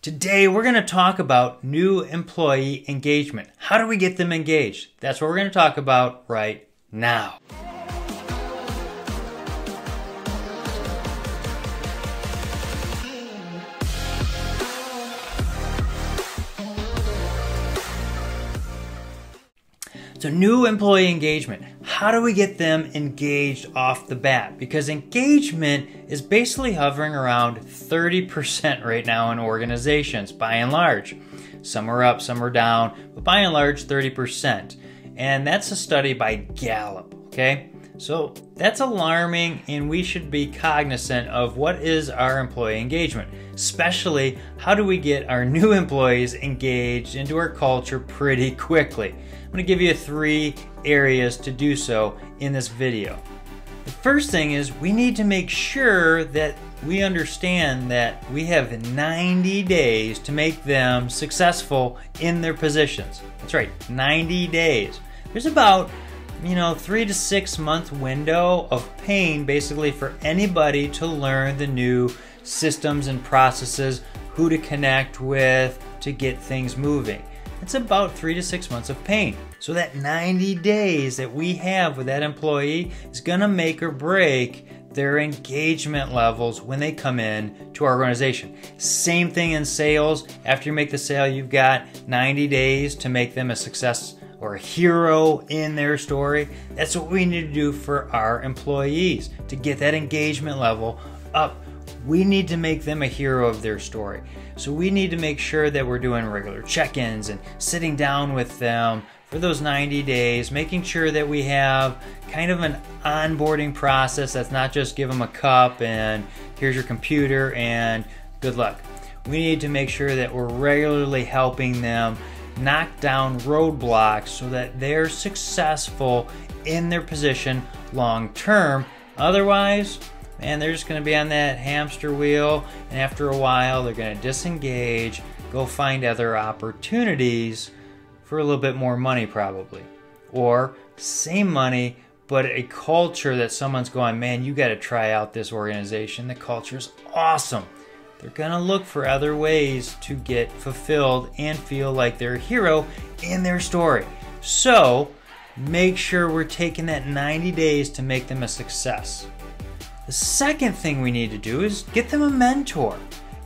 Today we're going to talk about new employee engagement. How do we get them engaged? That's what we're going to talk about right now. So new employee engagement. How do we get them engaged off the bat? Because engagement is basically hovering around 30% right now in organizations, by and large. Some are up, some are down, but by and large 30%. And that's a study by Gallup, okay? So that's alarming, and we should be cognizant of what is our employee engagement, especially how do we get our new employees engaged into our culture pretty quickly. I'm going to give you 3 areas to do so in this video. The first thing is we need to make sure that we understand that we have 90 days to make them successful in their positions. That's right, 90 days. There's about 3 to 6 month window of pain basically for anybody to learn the new systems and processes, who to connect with to get things moving. It's about 3 to 6 months of pain. So that 90 days that we have with that employee is going to make or break their engagement levels when they come in to our organization. Same thing in sales. After you make the sale, you've got 90 days to make them a success or a hero in their story. That's what we need to do for our employees to get that engagement level up. We need to make them a hero of their story. So we need to make sure that we're doing regular check-ins and sitting down with them for those 90 days, making sure that we have kind of an onboarding process that's not just give them a cup and here's your computer and good luck. We need to make sure that we're regularly helping them knock down roadblocks so that they're successful in their position long term. Otherwise, man, they're just going to be on that hamster wheel, and after a while they're going to disengage, go find other opportunities for a little bit more money probably, or same money but a culture that someone's going, man, you got to try out this organization, the culture's awesome. They're going to look for other ways to get fulfilled and feel like they're a hero in their story. So make sure we're taking that 90 days to make them a success. The second thing we need to do is get them a mentor.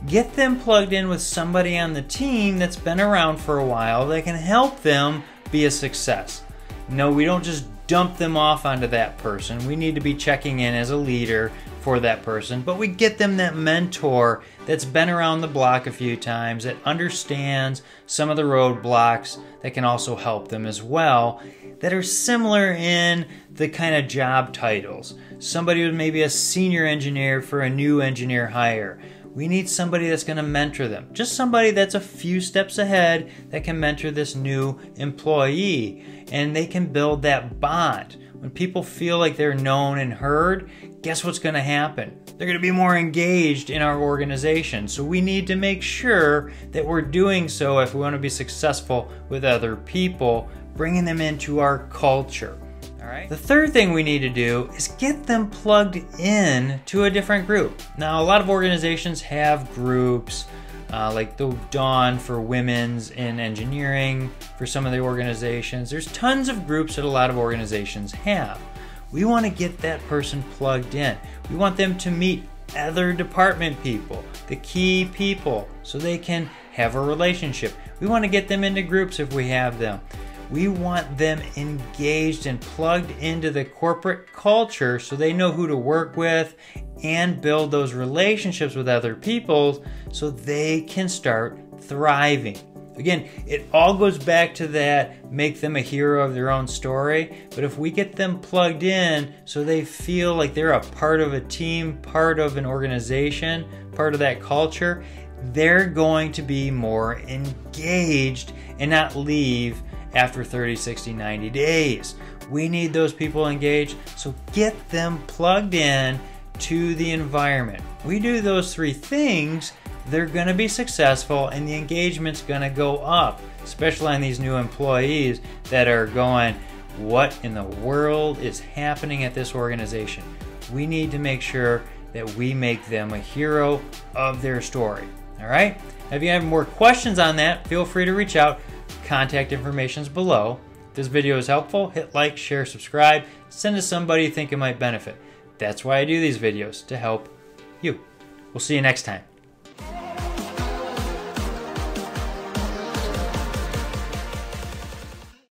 Get them plugged in with somebody on the team that's been around for a while that can help them be a success. No, we don't just dump them off onto that person. We need to be checking in as a leader for that person, but we get them that mentor that's been around the block a few times, that understands some of the roadblocks, that can also help them as well, that are similar in the kind of job titles. Somebody who's maybe a senior engineer for a new engineer hire. We need somebody that's going to mentor them. Just somebody that's a few steps ahead that can mentor this new employee, and they can build that bond. When people feel like they're known and heard, guess what's going to happen? They're going to be more engaged in our organization. So we need to make sure that we're doing so if we want to be successful with other people, bringing them into our culture. All right. The third thing we need to do is get them plugged in to a different group. Now, a lot of organizations have groups like the Dawn for women's in engineering for some of the organizations. There's tons of groups that a lot of organizations have. We want to get that person plugged in. We want them to meet other department people, the key people, so they can have a relationship. We want to get them into groups if we have them. We want them engaged and plugged into the corporate culture so they know who to work with and build those relationships with other people so they can start thriving. Again, it all goes back to that, make them a hero of their own story. But if we get them plugged in so they feel like they're a part of a team, part of an organization, part of that culture, they're going to be more engaged and not leave after 30, 60, 90 days. We need those people engaged, so get them plugged in to the environment. We do those 3 things, they're going to be successful and the engagement's going to go up, especially on these new employees that are going, what in the world is happening at this organization? We need to make sure that we make them a hero of their story. All right? If you have more questions on that, feel free to reach out. Contact information is below. If this video is helpful, hit like, share, subscribe, send to somebody you think it might benefit. That's why I do these videos, to help you. We'll see you next time.